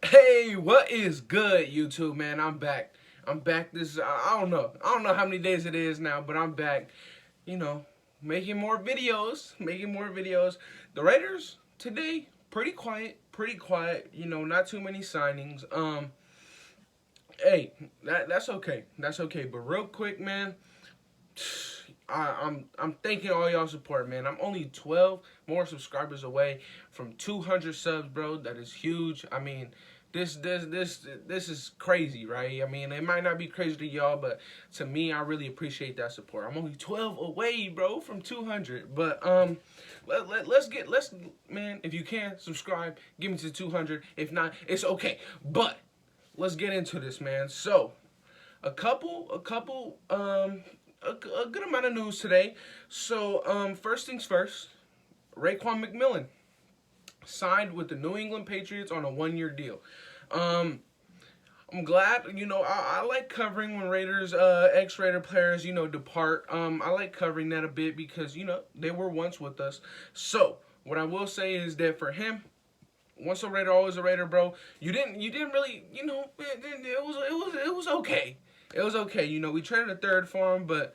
Hey, what is good, YouTube, man? I'm back. I'm back. I don't know. I don't know how many days it is now, but I'm back. You know, making more videos. Making more videos. The Raiders today, pretty quiet. Pretty quiet. Not too many signings. Hey, that's okay. That's okay. But real quick, man. I'm thanking all y'all support, man. I'm only 12 more subscribers away from 200 subs, bro. That is huge. I mean, this is crazy, right? I mean, it might not be crazy to y'all, but to me, I really appreciate that support. I'm only 12 away, bro, from 200. But let's man, if you can subscribe, give me to 200. If not, it's okay. But let's get into this, man. So a good amount of news today. So, first things first, Rayquan Mcmillan signed with the New England Patriots on a 1-year deal. Um, I'm glad, I like covering when Raiders, ex-Raider players, depart. I like covering that a bit because, they were once with us. So, what I will say is that for him, once a Raider, always a Raider, bro. You didn't really, it was okay. It was okay. We traded a third for him, but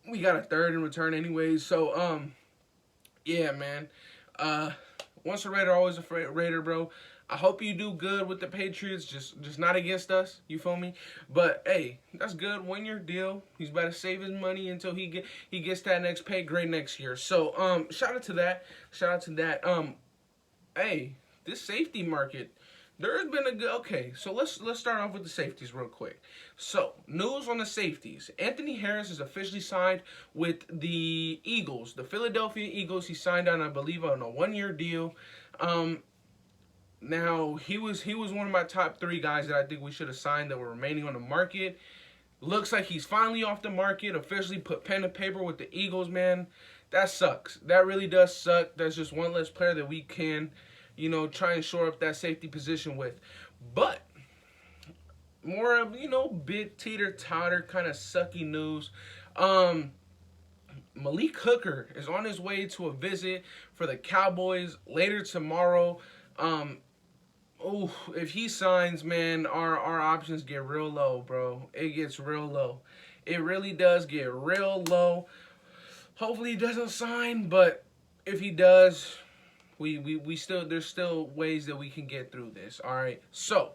we got a third in return anyways. So, yeah, man. Uh, Once a Raider, always a Raider, bro. I hope you do good with the Patriots, just not against us. You feel me? But hey, that's good. 1-year deal. He's about to save his money until he gets that next pay grade next year. So shout out to that. Shout out to that. Hey, this safety market, there has been a good. Okay, so let's start off with the safeties real quick. So news on the safeties: Anthony Harris is officially signed with the Eagles, the Philadelphia Eagles. He signed on, I believe, on a 1-year deal. Um, Now he was one of my top 3 guys that I think we should have signed that were remaining on the market. Looks like he's finally off the market. Officially put pen to paper with the Eagles, man. That sucks. That really does suck. That's just one less player that we can, try and shore up that safety position with. But more of, bit teeter-totter kind of sucky news. Um, Malik Hooker is on his way to a visit for the Cowboys later tomorrow. Um, Oh, if he signs, man, our options get real low, bro. It gets real low. It really does get real low. Hopefully he doesn't sign, but if he does, we still there's still ways that we can get through this. All right. So,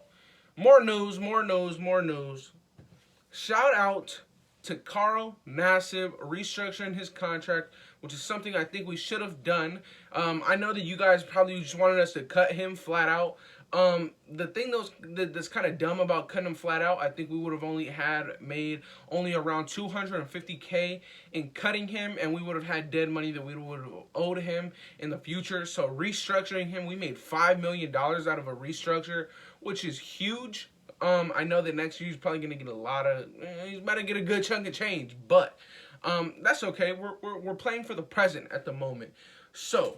more news, more news, more news. Shout out to Carl Nassib restructuring his contract, which is something I think we should have done. I know that you guys probably just wanted us to cut him flat out. The thing that's kind of dumb about cutting him flat out, I think we would have only made only around 250K in cutting him, and we would have had dead money that we would have owed him in the future. So restructuring him, we made $5 million out of a restructure, which is huge. I know that next year he's probably gonna get he's about to get a good chunk of change, but that's okay. We're playing for the present at the moment. So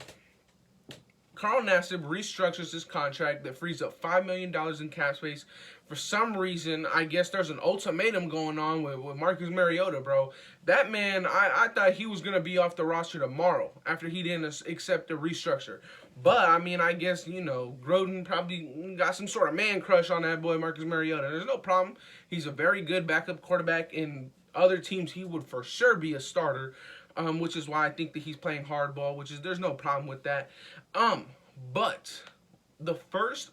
Carl Nassib restructures his contract that frees up $5 million in cap space. For some reason, I guess there's an ultimatum going on with Marcus Mariota, bro. That man, I thought he was going to be off the roster tomorrow after he didn't accept the restructure. But, I mean, I guess, Groden probably got some sort of man crush on that boy, Marcus Mariota. There's no problem. He's a very good backup quarterback. In other teams, he would for sure be a starter. Which is why I think that he's playing hardball, there's no problem with that. But the first,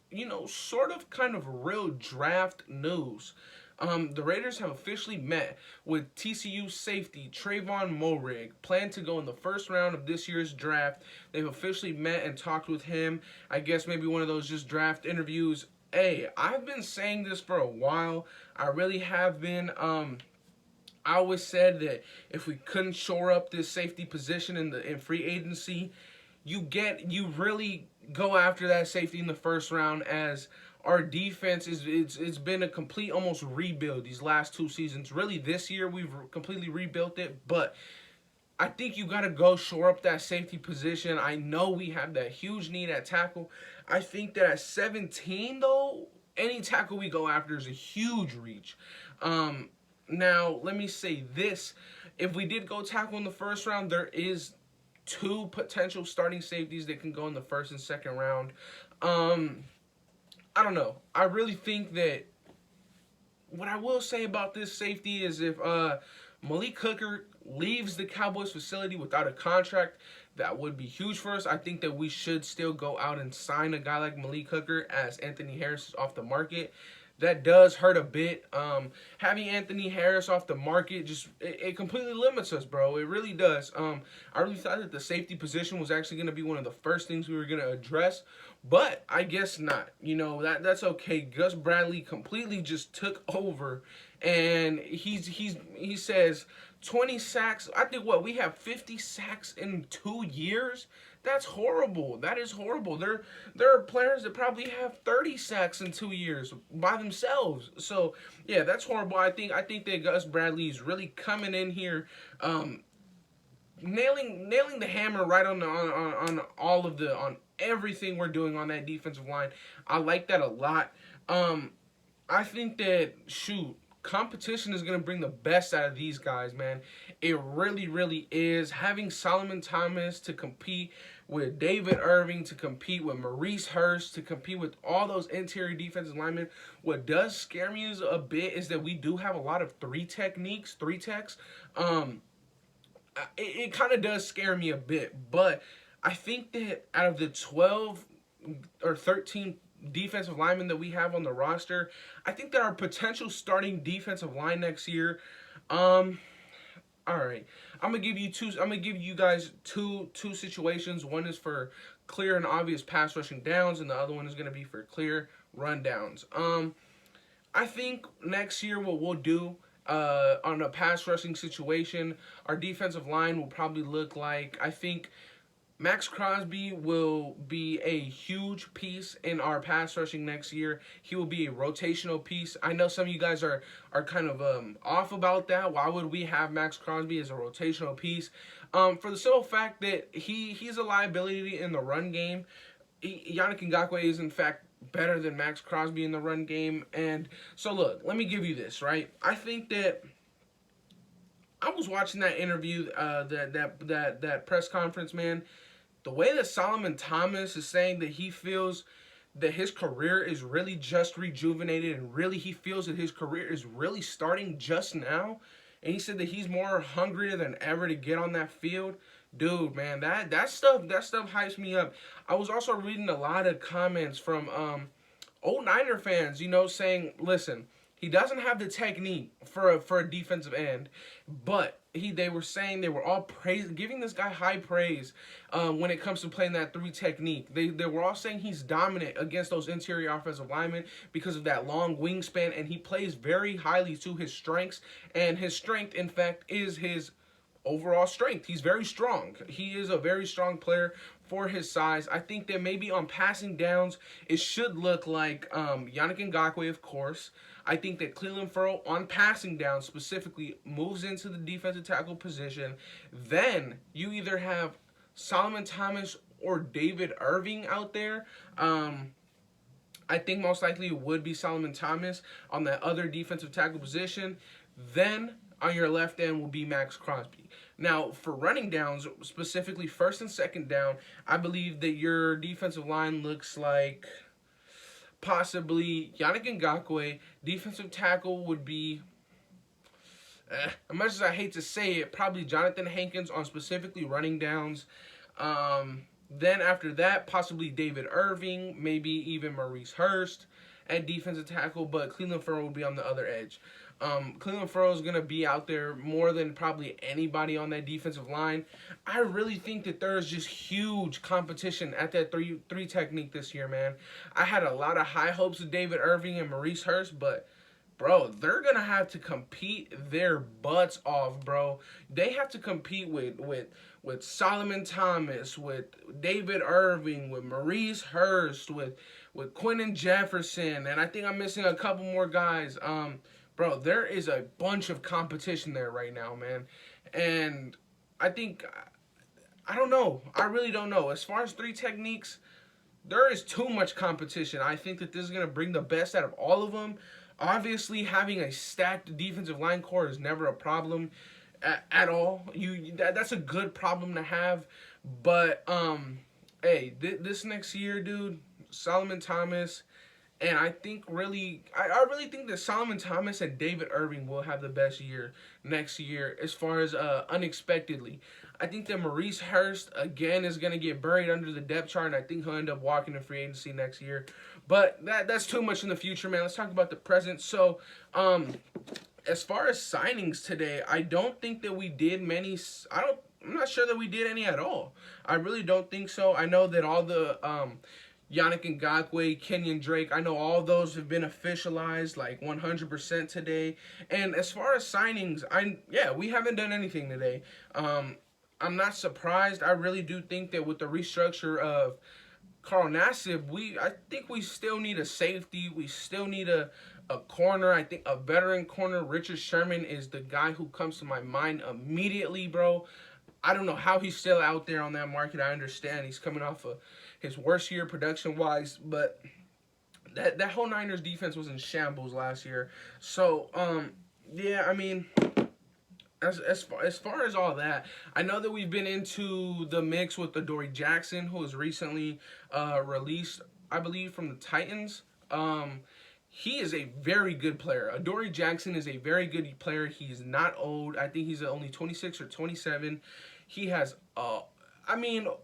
sort of kind of real draft news. The Raiders have officially met with TCU safety Trayvon Moehrig, planned to go in the first round of this year's draft. They've officially met and talked with him. I guess maybe one of those just draft interviews. Hey, I've been saying this for a while. I really have been. I always said that if we couldn't shore up this safety position in free agency, you really go after that safety in the first round, as our defense it's been a complete almost rebuild these last 2 seasons. Really, this year we've completely rebuilt it, but I think you got to go shore up that safety position. I know we have that huge need at tackle. I think that at 17, though, any tackle we go after is a huge reach. Now, let me say this. If we did go tackle in the first round, there is 2 potential starting safeties that can go in the first and second round. I don't know. I really think that what I will say about this safety is if Malik Hooker leaves the Cowboys facility without a contract, that would be huge for us. I think that we should still go out and sign a guy like Malik Hooker as Anthony Harris is off the market. That does hurt a bit. Having Anthony Harris off the market it completely limits us, bro. It really does. I really thought that the safety position was actually going to be one of the first things we were going to address, but I guess not. You know, that's okay. Gus Bradley completely just took over, and he says 20 sacks. I think what we have 50 sacks in 2 years. That's horrible. That is horrible. There are players that probably have 30 sacks in 2 years by themselves. So yeah, that's horrible. I think that Gus Bradley is really coming in here, nailing the hammer right on all of the on everything we're doing on that defensive line. I like that a lot. I think that competition is going to bring the best out of these guys, man. It really, really is. Having Solomon Thomas to compete with David Irving, to compete with Maurice Hurst, to compete with all those interior defensive linemen. What does scare me is a bit is that we do have a lot of three techs. It kind of does scare me a bit, but I think that out of the 12 or 13 defensive linemen that we have on the roster, I think that our potential starting defensive line next year, all right, I'm gonna give you guys two situations. One is for clear and obvious pass rushing downs, and the other one is gonna be for clear run downs. I think next year what we'll do on a pass rushing situation, our defensive line will probably look like, I think Max Crosby will be a huge piece in our pass rushing next year. He will be a rotational piece. I know some of you guys are kind of off about that. Why would we have Max Crosby as a rotational piece? For the simple fact that he's a liability in the run game. Yannick Ngakoue is in fact better than Max Crosby in the run game. And so look, let me give you this, right? I think that I was watching that interview, that press conference, man. The way that Solomon Thomas is saying that he feels that his career is really just rejuvenated, and really he feels that his career is really starting just now, and he said that he's more hungrier than ever to get on that field. Dude, man, that stuff hypes me up. I was also reading a lot of comments from old Niner fans, saying, listen, he doesn't have the technique for a defensive end, but they were saying, they were all giving this guy high praise when it comes to playing that three technique. They were all saying he's dominant against those interior offensive linemen because of that long wingspan, and he plays very highly to his strengths, and his strength, in fact, is his overall strength. He's very strong. He is a very strong player for his size. I think that maybe on passing downs, it should look like Yannick Ngakoue, of course. I think that Clelin Ferrell on passing down specifically moves into the defensive tackle position. Then you either have Solomon Thomas or David Irving out there. I think most likely it would be Solomon Thomas on that other defensive tackle position. Then on your left end will be Max Crosby. Now, for running downs, specifically first and second down, I believe that your defensive line looks like possibly Yannick Ngakoue. Defensive tackle would be, as much as I hate to say it, probably Jonathan Hankins on specifically running downs. Then after that, possibly David Irving, maybe even Maurice Hurst at defensive tackle, but Clelin Ferrell would be on the other edge. Clelin Ferrell is going to be out there more than probably anybody on that defensive line. I really think that there is just huge competition at that three technique this year, man. I had a lot of high hopes of David Irving and Maurice Hurst, but bro, they're going to have to compete their butts off, bro. They have to compete with Solomon Thomas, with David Irving, with Maurice Hurst, with Quentin Jefferson, and I think I'm missing a couple more guys. Bro, there is a bunch of competition there right now, man. And I think, I don't know. I really don't know. As far as three techniques, there is too much competition. I think that this is going to bring the best out of all of them. Obviously, having a stacked defensive line core is never a problem at all. That's a good problem to have. But, hey, this next year, dude, Solomon Thomas And I think really, I really think that Solomon Thomas and David Irving will have the best year next year as far as unexpectedly. I think that Maurice Hurst again is gonna get buried under the depth chart, and I think he'll end up walking in free agency next year. But that's too much in the future, man. Let's talk about the present. So, as far as signings today, I don't think that we did many. I'm not sure that we did any at all. I really don't think so. I know that all the Yannick Ngakoue, Kenyan Drake, I know all those have been officialized like 100% today. And as far as signings, we haven't done anything today. I'm not surprised. I really do think that with the restructure of Carl Nassib, I think we still need a safety. We still need a corner. I think a veteran corner. Richard Sherman is the guy who comes to my mind immediately, bro. I don't know how he's still out there on that market. I understand he's coming off of his worst year production-wise, but that whole Niners defense was in shambles last year. So, yeah, I mean, as far as all that, I know that we've been into the mix with Adoree Jackson, who was recently released, I believe, from the Titans. He is a very good player. Adoree Jackson is a very good player. He's not old. I think he's only 26 or 27. He has,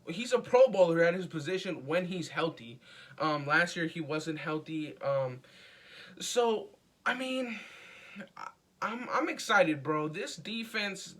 he's a Pro Bowler at his position when he's healthy. Last year he wasn't healthy. So, I mean, I'm excited, bro. This defense,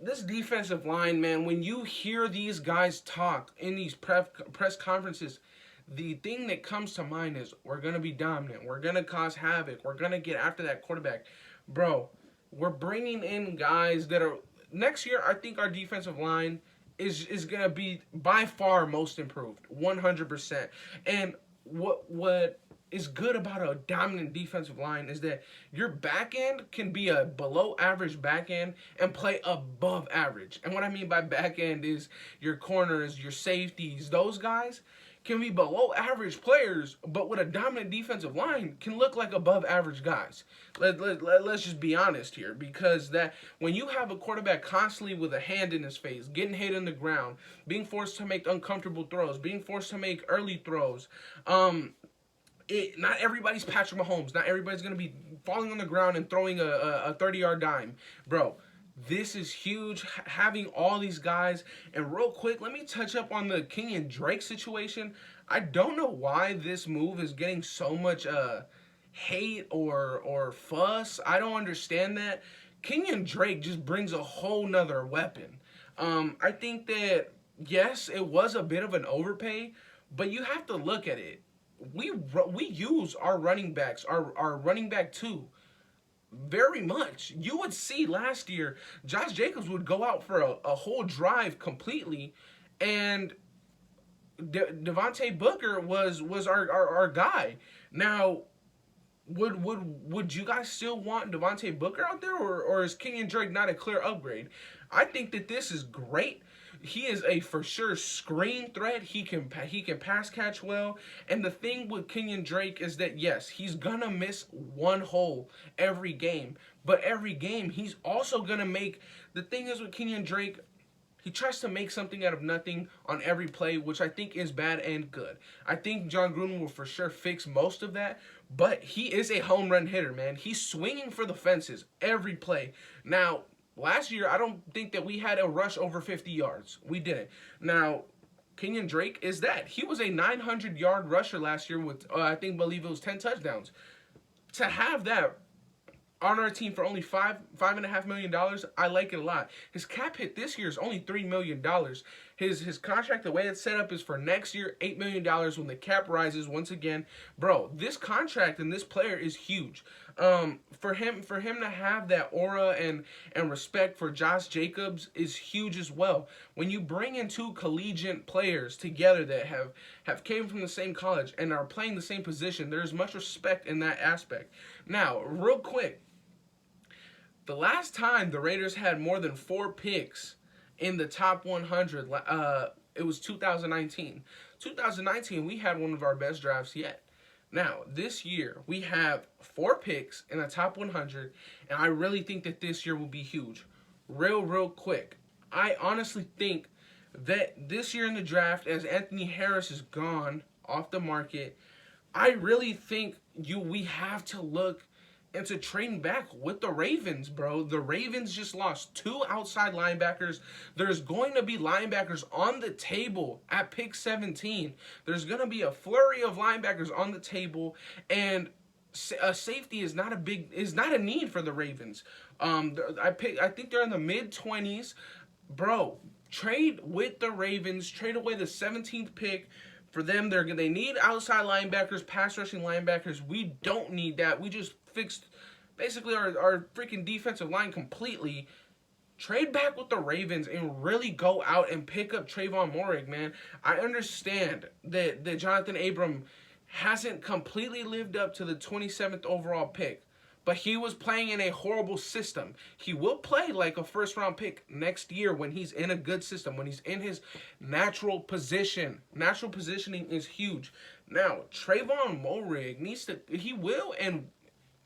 this defensive line, man, when you hear these guys talk in these press conferences, the thing that comes to mind is we're going to be dominant. We're going to cause havoc. We're going to get after that quarterback. Bro, we're bringing in guys that are... Next year, I think our defensive line is going to be by far most improved. 100%. And what is good about a dominant defensive line is that your back end can be a below average back end and play above average. And what I mean by back end is your corners, your safeties, those guys can be below average players, but with a dominant defensive line can look like above average guys. Let's just be honest here, because that when you have a quarterback constantly with a hand in his face, getting hit in the ground, being forced to make uncomfortable throws, being forced to make early throws, not everybody's Patrick Mahomes. Not everybody's going to be falling on the ground and throwing a 30-yard dime. Bro, this is huge, having all these guys. And real quick, let me touch up on the Kenyan Drake situation. I don't know why this move is getting so much hate or fuss. I don't understand that. Kenyan Drake just brings a whole nother weapon. I think that, yes, it was a bit of an overpay, but you have to look at it. We use our running backs, our running back two, very much. You would see last year, Josh Jacobs would go out for a whole drive completely, and Devontae Booker was our guy. Now, would you guys still want Devontae Booker out there, or is Kenyan Drake not a clear upgrade? I think that this is great. He is a for sure screen threat. He can pass catch well. And the thing with Kenyan Drake is that, yes, he's gonna miss one hole every game, but every game he's also gonna make. The thing is with Kenyan Drake, he tries to make something out of nothing on every play, which I think is bad and good. I think John Gruden will for sure fix most of that, but he is a home run hitter, man. He's swinging for the fences every play. Now, last year, I don't think that we had a rush over 50 yards. We didn't. Now, Kenyan Drake is that. He was a 900-yard rusher last year with, believe it was 10 touchdowns. To have that on our team for only $5.5 million, I like it a lot. His cap hit this year is only $3 million. His contract, the way it's set up, is for next year, $8 million when the cap rises once again. Bro, this contract and this player is huge. For him to have that aura and respect for Josh Jacobs is huge as well. When you bring in two collegiate players together that have came from the same college and are playing the same position, there's much respect in that aspect. Now, real quick, the last time the Raiders had more than 4 picks in the top 100, it was 2019. 2019, we had one of our best drafts yet. Now, this year, we have 4 picks in the top 100, and I really think that this year will be huge. Real quick, I honestly think that this year in the draft, as Anthony Harris is gone off the market, I really think we have to look into trading back with the Ravens, bro. The Ravens just lost 2 outside linebackers. There's going to be linebackers on the table at pick 17. There's going to be a flurry of linebackers on the table, and a safety is not a need for the Ravens. I think they're in the mid-20s, bro. Trade with the Ravens. Trade away the 17th pick. For them, they need outside linebackers, pass rushing linebackers. We don't need that. We just fixed basically our freaking defensive line completely. Trade back with the Ravens and really go out and pick up Trayvon Moehrig, man. I understand that Jonathan Abram hasn't completely lived up to the 27th overall pick, but he was playing in a horrible system. He will play like a first-round pick next year when he's in a good system, when he's in his natural position. Natural positioning is huge. Now, Trayvon Moehrig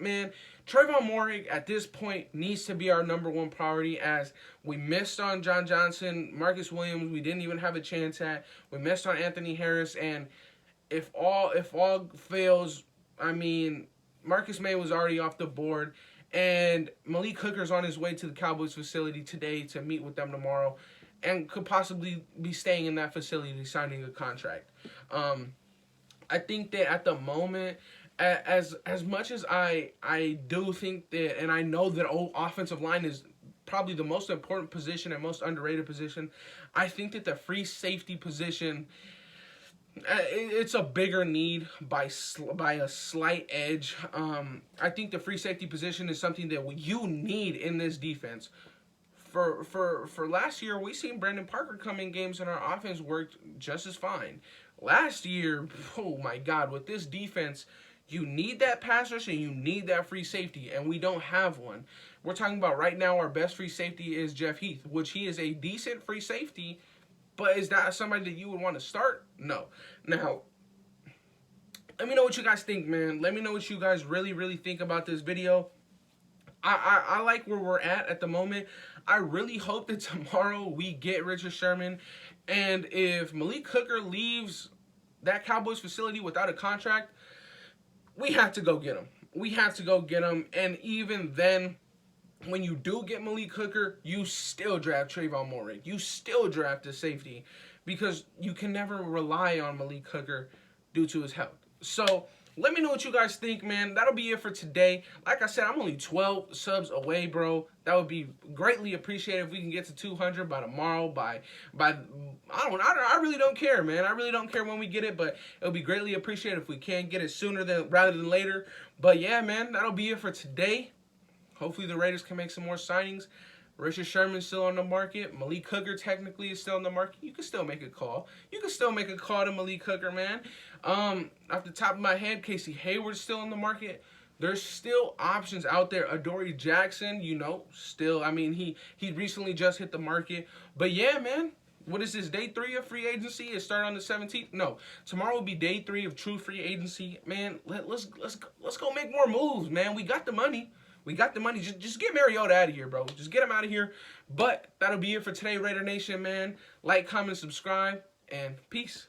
man, Trayvon Moehrig at this point needs to be our #1 priority, as we missed on John Johnson, Marcus Williams, we didn't even have a chance at. We missed on Anthony Harris, and if all fails, I mean, Marcus May was already off the board, and Malik Hooker's on his way to the Cowboys facility today to meet with them tomorrow, and could possibly be staying in that facility signing a contract. I think that at the moment, as much as I do think that, and I know that offensive line is probably the most important position and most underrated position, I think that the free safety position, it's a bigger need by a slight edge. I think the free safety position is something that you need in this defense. For last year, we seen Brandon Parker come in games and our offense worked just as fine. Last year, oh my God, with this defense, you need that pass rush and you need that free safety, and we don't have one. We're talking about right now our best free safety is Jeff Heath, which he is a decent free safety, but is that somebody that you would want to start? No. Now, let me know what you guys think, man. Let me know what you guys really think about this video. I like where we're at the moment. I really hope that tomorrow we get Richard Sherman. And if Malik Hooker leaves that Cowboys facility without a contract, we have to go get him. We have to go get him. And even then, when you do get Malik Hooker, you still draft Trayvon Moehrig. You still draft a safety, because you can never rely on Malik Hooker due to his health. So let me know what you guys think, man. That'll be it for today. Like I said, I'm only 12 subs away, bro. That would be greatly appreciated if we can get to 200 by tomorrow. I really don't care, man. I really don't care when we get it, but it'll be greatly appreciated if we can get it sooner rather than later. But yeah, man, that'll be it for today. Hopefully the Raiders can make some more signings. Richard Sherman's still on the market. Malik Hooker technically is still on the market. You can still make a call. You can still make a call to Malik Hooker, man. Off the top of my head, Casey Hayward's still on the market. There's still options out there. Adoree Jackson, still. I mean, he recently just hit the market. But yeah, man. What is this, day 3 of free agency? It started on the 17th? No. Tomorrow will be day 3 of true free agency. Man, let's go make more moves, man. We got the money. We got the money. Just get Mariota out of here, bro. Just get him out of here. But that'll be it for today, Raider Nation, man. Like, comment, subscribe, and peace.